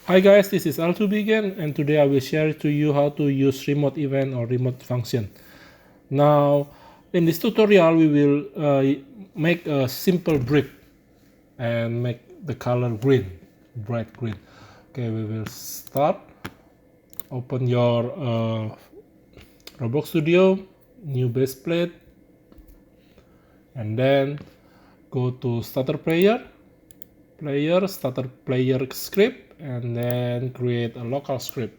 Hi guys, this is Al2Begin, and today I will share to you how to use remote event or remote function. Now, in this tutorial, we will make a simple brick and make the color green, bright green. Okay, we will start. Open your Roblox Studio, new base plate, and then go to starter player, starter player script, and then create a local script.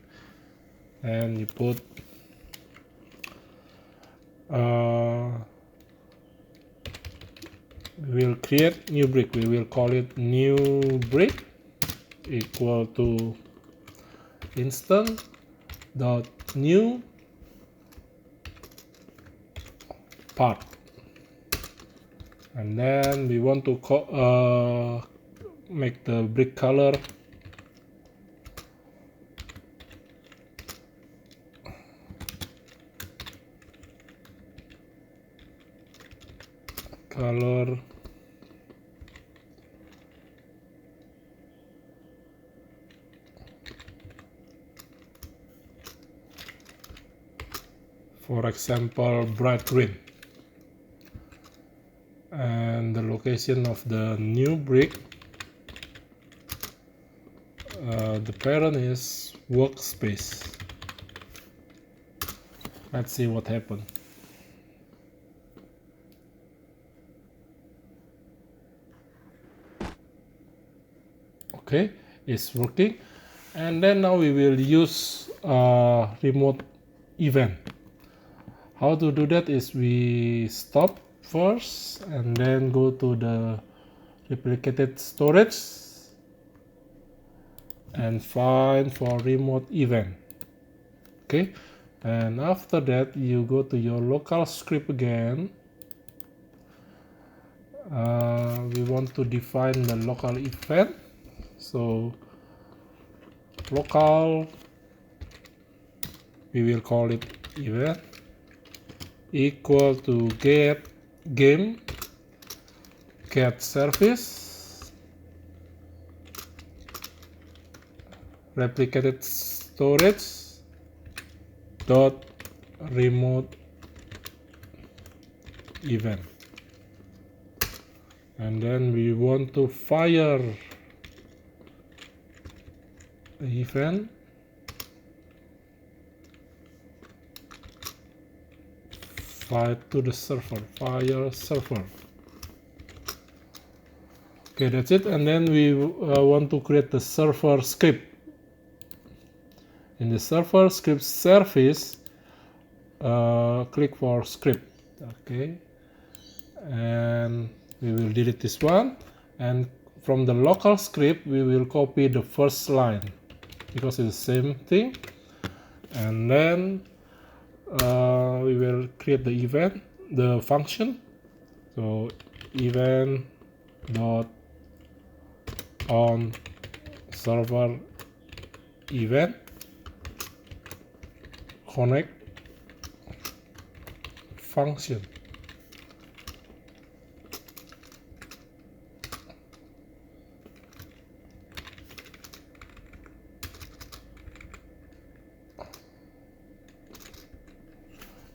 And you put we will create new brick. We will call it new brick equal to instance dot new part, and then we want to make the brick color for example bright green, and the location of the new brick, the parent is workspace. Let's see what happened. Okay, it's working. And then now we will use remote event. How to do that is we stop first and then go to the replicated storage and find for remote event. Okay, and after that you go to your local script again. We want to define the local event, so local, we will call it event equal to get game get service replicated storage dot remote event, and then we want to fire the event fire to the server, fire server. Okay, that's it. And then we want to create the server script. In the server script service, click for script. Okay, and we will delete this one, and from the local script we will copy the first line because it's the same thing, and then we will create the event, the function. So event dot on server event connect function.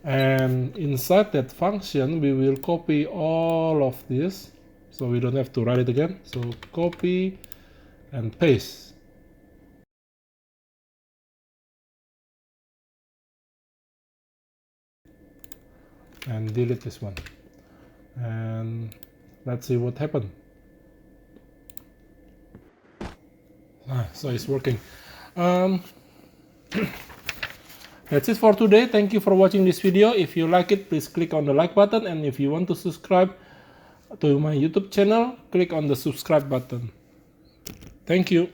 And inside that function we will copy all of this, so we don't have to write it again. So copy and paste, and delete this one, and let's see what happened. So it's working. That's it for today. Thank you for watching this video. If you like it, please click on the like button, and if you want to subscribe to my YouTube channel, click on the subscribe button. Thank you.